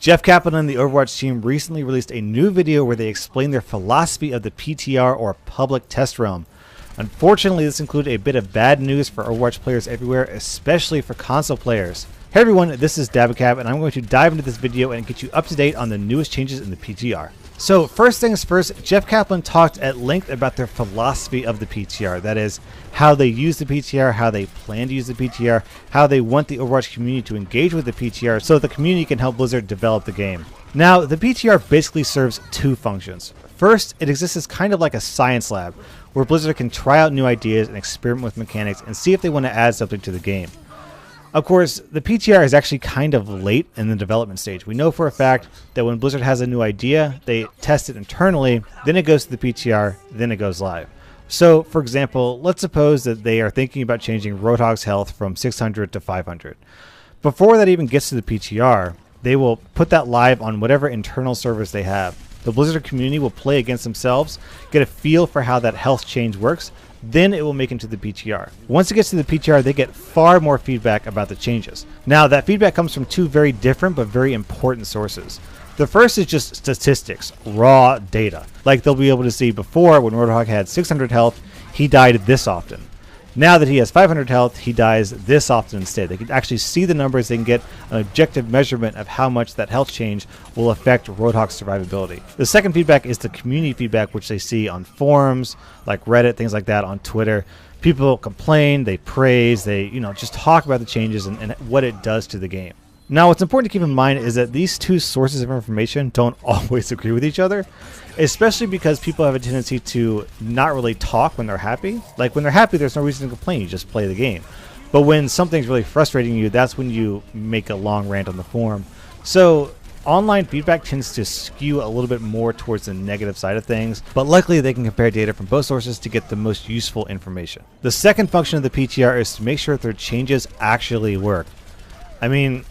Jeff Kaplan and the Overwatch team recently released a new video where they explain their philosophy of the PTR, or public test realm. Unfortunately, this included a bit of bad news for Overwatch players everywhere, especially for console players. Hey everyone, this is Dabacab, and I'm going to dive into this video and get you up to date on the newest changes in the PTR. So first things first, Jeff Kaplan talked at length about their philosophy of the PTR. That is, how they use the PTR, how they plan to use the PTR, how they want the Overwatch community to engage with the PTR so that the community can help Blizzard develop the game. Now, the PTR basically serves two functions. First, it exists as kind of like a science lab, where Blizzard can try out new ideas and experiment with mechanics and see if they want to add something to the game. Of course, the PTR is actually kind of late in the development stage. We know for a fact that when Blizzard has a new idea, they test it internally, then it goes to the PTR, then it goes live. So, for example, let's suppose that they are thinking about changing Roadhog's health from 600 to 500. Before that even gets to the PTR, they will put that live on whatever internal servers they have. The Blizzard community will play against themselves, get a feel for how that health change works, then it will make it to the PTR. Once it gets to the PTR, they get far more feedback about the changes. Now, that feedback comes from two very different but very important sources. The first is just statistics, raw data. Like they'll be able to see before, when Roadhog had 600 health, he died this often. Now that he has 500 health, he dies this often instead. They can actually see the numbers. They can get an objective measurement of how much that health change will affect Roadhog's survivability. The second feedback is the community feedback, which they see on forums, like Reddit, things like that, on Twitter. People complain, they praise, they just talk about the changes and what it does to the game. Now, what's important to keep in mind is that these two sources of information don't always agree with each other, especially because people have a tendency to not really talk when they're happy. Like, when they're happy, there's no reason to complain, you just play the game. But when something's really frustrating you, that's when you make a long rant on the forum. So, online feedback tends to skew a little bit more towards the negative side of things, but luckily they can compare data from both sources to get the most useful information. The second function of the PTR is to make sure that their changes actually work. I mean,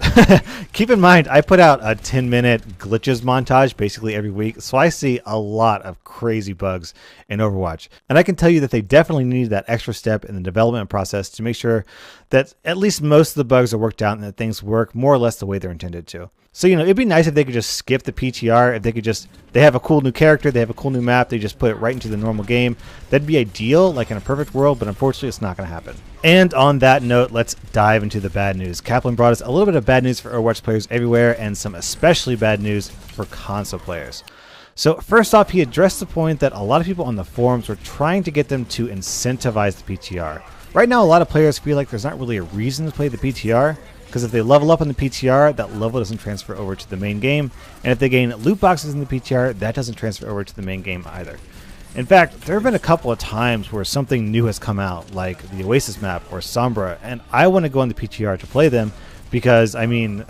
keep in mind, I put out a 10-minute glitches montage basically every week, so I see a lot of crazy bugs in Overwatch. And I can tell you that they definitely need that extra step in the development process to make sure that at least most of the bugs are worked out and that things work more or less the way they're intended to. So, it'd be nice if they could just skip the PTR, if they could they have a cool new character, they have a cool new map, they just put it right into the normal game. That'd be ideal, like in a perfect world, but unfortunately it's not going to happen. And on that note, let's dive into the bad news. Kaplan brought us a little bit of bad news for Overwatch players everywhere and some especially bad news for console players. So first off, he addressed the point that a lot of people on the forums were trying to get them to incentivize the PTR. Right now, a lot of players feel like there's not really a reason to play the PTR, because if they level up in the PTR, that level doesn't transfer over to the main game, and if they gain loot boxes in the PTR, that doesn't transfer over to the main game either. In fact, there have been a couple of times where something new has come out, like the Oasis map or Sombra, and I want to go on the PTR to play them because, I mean,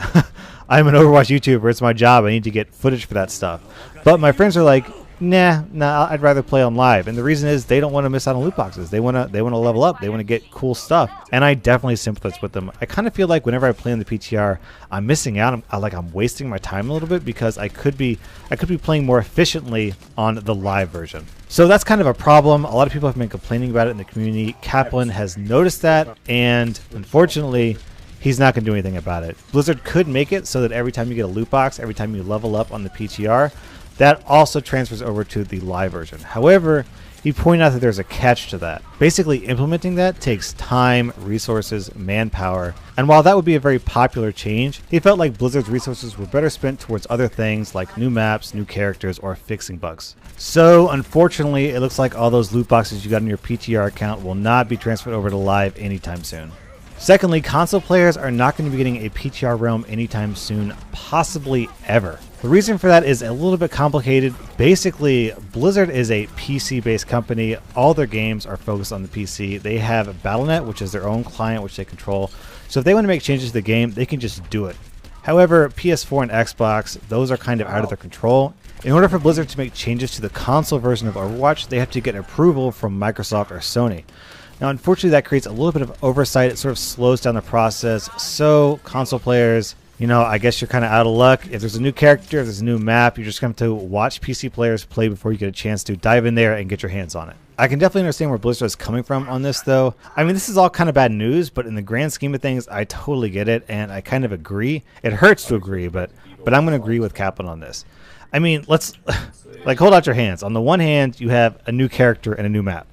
I'm an Overwatch YouTuber, it's my job, I need to get footage for that stuff. But my friends are like, nah, I'd rather play on live. And the reason is they don't want to miss out on loot boxes. They want to level up. They want to get cool stuff. And I definitely sympathize with them. I kind of feel like whenever I play on the PTR, I'm missing out. I'm wasting my time a little bit because I could be playing more efficiently on the live version. So that's kind of a problem. A lot of people have been complaining about it in the community. Kaplan has noticed that, and unfortunately, he's not going to do anything about it. Blizzard could make it so that every time you get a loot box, every time you level up on the PTR, that also transfers over to the live version. However, he pointed out that there's a catch to that. Basically, implementing that takes time, resources, manpower, and while that would be a very popular change, he felt like Blizzard's resources were better spent towards other things like new maps, new characters, or fixing bugs. So, unfortunately, it looks like all those loot boxes you got in your PTR account will not be transferred over to live anytime soon. Secondly, console players are not going to be getting a PTR realm anytime soon, possibly ever. The reason for that is a little bit complicated. Basically, Blizzard is a PC-based company. All their games are focused on the PC. They have Battle.net, which is their own client, which they control. So if they want to make changes to the game, they can just do it. However, PS4 and Xbox, those are kind of out of their control. In order for Blizzard to make changes to the console version of Overwatch, they have to get approval from Microsoft or Sony. Now, unfortunately, that creates a little bit of oversight. It sort of slows down the process. So console players, you know, I guess you're kind of out of luck. If there's a new character, if there's a new map, you're just going to have to watch PC players play before you get a chance to dive in there and get your hands on it. I can definitely understand where Blizzard is coming from on this, though. I mean, this is all kind of bad news, but in the grand scheme of things, I totally get it, and I kind of agree. It hurts to agree, but I'm going to agree with Kaplan on this. I mean, let's like hold out your hands. On the one hand, you have a new character and a new map.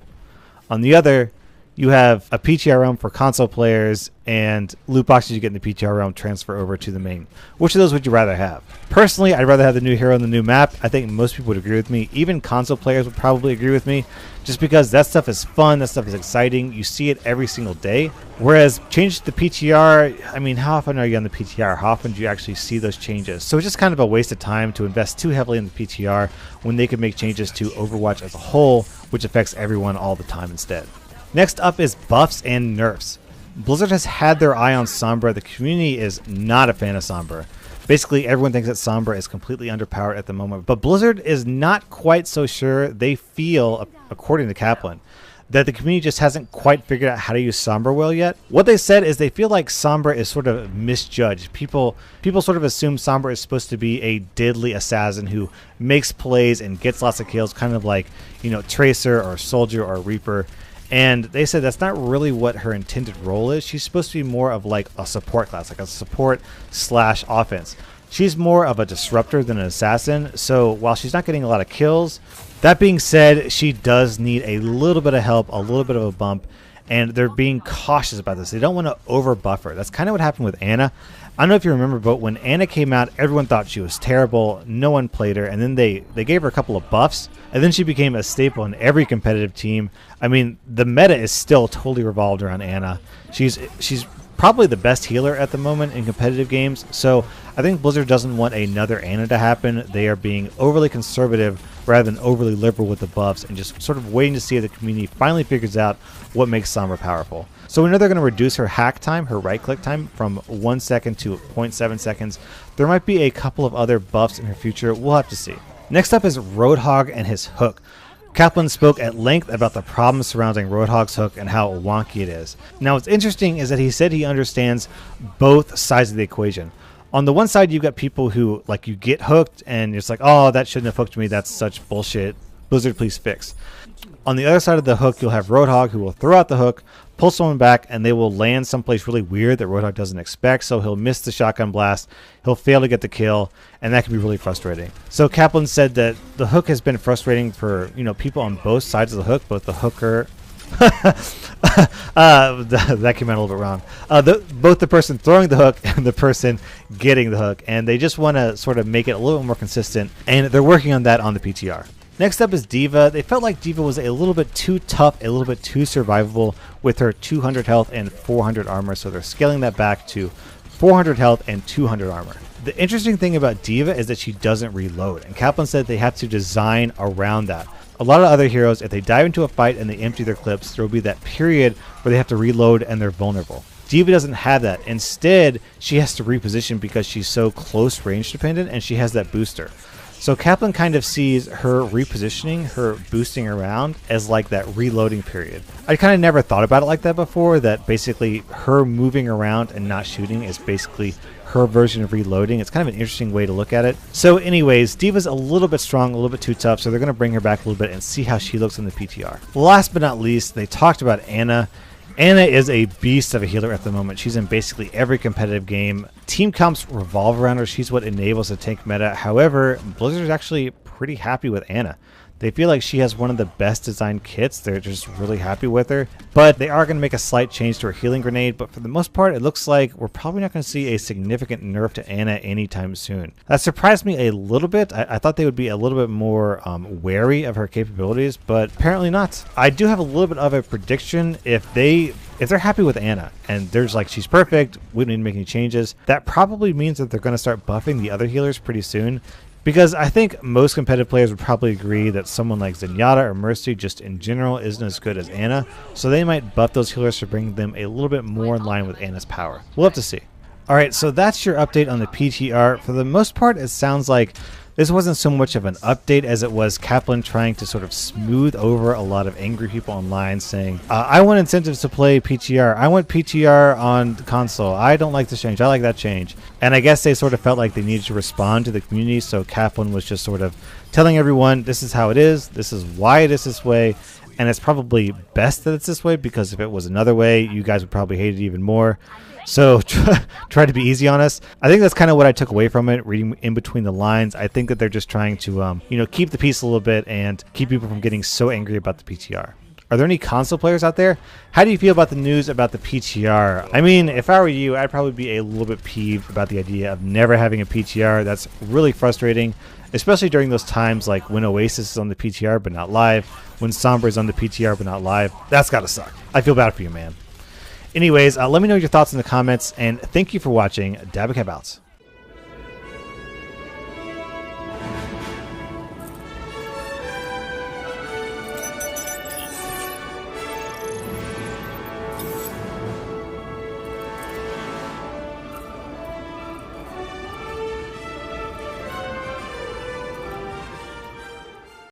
On the other, you have a PTR realm for console players, and loot boxes you get in the PTR realm transfer over to the main. Which of those would you rather have? Personally, I'd rather have the new hero and the new map. I think most people would agree with me. Even console players would probably agree with me, just because that stuff is fun, that stuff is exciting. You see it every single day. Whereas change the PTR, I mean, how often are you on the PTR? How often do you actually see those changes? So it's just kind of a waste of time to invest too heavily in the PTR when they could make changes to Overwatch as a whole, which affects everyone all the time instead. Next up is buffs and nerfs. Blizzard has had their eye on Sombra. The community is not a fan of Sombra. Basically, everyone thinks that Sombra is completely underpowered at the moment, but Blizzard is not quite so sure. They feel, according to Kaplan, that the community just hasn't quite figured out how to use Sombra well yet. What they said is they feel like Sombra is sort of misjudged. People sort of assume Sombra is supposed to be a deadly assassin who makes plays and gets lots of kills, kind of like, you know, Tracer or Soldier or Reaper. And they said that's not really what her intended role is. She's supposed to be more of like a support class, like a support slash offense. She's more of a disruptor than an assassin. So while she's not getting a lot of kills, that being said, she does need a little bit of help, a little bit of a bump. And they're being cautious about this. They don't want to over buff her. That's kind of what happened with Ana. I don't know if you remember, but when Ana came out, everyone thought she was terrible. No one played her. And then they gave her a couple of buffs. And then she became a staple in every competitive team. I mean, the meta is still totally revolved around Ana. She's probably the best healer at the moment in competitive games. So I think Blizzard doesn't want another Ana to happen. They are being overly conservative rather than overly liberal with the buffs and just sort of waiting to see if the community finally figures out what makes Sombra powerful. So we know they're going to reduce her hack time, her right-click time, from 1 second to 0.7 seconds. There might be a couple of other buffs in her future. We'll have to see. Next up is Roadhog and his hook. Kaplan spoke at length about the problems surrounding Roadhog's hook and how wonky it is. Now what's interesting is that he said he understands both sides of the equation. On the one side, you've got people who, like, you get hooked and it's like, oh, that shouldn't have hooked me, that's such bullshit, Blizzard, please fix. On the other side of the hook, you'll have Roadhog who will throw out the hook, pull someone back, and they will land someplace really weird that Roadhog doesn't expect, so he'll miss the shotgun blast, he'll fail to get the kill, and that can be really frustrating. So Kaplan said that the hook has been frustrating for, you know, people on both sides of the hook, both the hooker... that came out a little bit wrong. Both the person throwing the hook and the person getting the hook, and they just want to sort of make it a little bit more consistent, and they're working on that on the PTR. Next up is D.Va. They felt like D.Va was a little bit too tough, a little bit too survivable with her 200 health and 400 armor, so they're scaling that back to 400 health and 200 armor. The interesting thing about D.Va is that she doesn't reload, and Kaplan said they have to design around that. A lot of other heroes, if they dive into a fight and they empty their clips, there will be that period where they have to reload and they're vulnerable. D.Va doesn't have that. Instead, she has to reposition because she's so close range dependent and she has that booster. So Kaplan kind of sees her repositioning, her boosting around, as like that reloading period. I kind of never thought about it like that before, that basically her moving around and not shooting is basically her version of reloading. It's kind of an interesting way to look at it. So anyways, D.Va's a little bit strong, a little bit too tough, so they're going to bring her back a little bit and see how she looks in the PTR. Last but not least, they talked about Ana. Ana is a beast of a healer at the moment. She's in basically every competitive game. Team comps revolve around her. She's what enables the tank meta. However, Blizzard is actually pretty happy with Ana. They feel like she has one of the best designed kits. They're just really happy with her. But they are going to make a slight change to her healing grenade. But for the most part, it looks like we're probably not going to see a significant nerf to Ana anytime soon. That surprised me a little bit. I thought they would be a little bit more wary of her capabilities, but apparently not. I do have a little bit of a prediction. If they're happy with Ana and there's like, she's perfect, we don't need to make any changes, that probably means that they're going to start buffing the other healers pretty soon. Because I think most competitive players would probably agree that someone like Zenyatta or Mercy just in general isn't as good as Ana, so they might buff those healers to bring them a little bit more in line with Ana's power. We'll have to see. Alright, so that's your update on the PTR. For the most part, it sounds like This wasn't so much of an update as it was Kaplan trying to sort of smooth over a lot of angry people online saying, I want incentives to play PTR. I want PTR on the console. I don't like this change. I like that change. And I guess they sort of felt like they needed to respond to the community, so Kaplan was just sort of telling everyone, this is how it is. This is why it is this way. And it's probably best that it's this way, because if it was another way, you guys would probably hate it even more. So try to be easy on us. I think that's kind of what I took away from it, reading in between the lines. I think that they're just trying to, keep the peace a little bit and keep people from getting so angry about the PTR. Are there any console players out there? How do you feel about the news about the PTR? I mean, if I were you, I'd probably be a little bit peeved about the idea of never having a PTR. That's really frustrating, especially during those times like when Oasis is on the PTR but not live, when Sombra is on the PTR but not live. That's gotta suck. I feel bad for you, man. Anyways, let me know your thoughts in the comments, and thank you for watching. Dabacab out.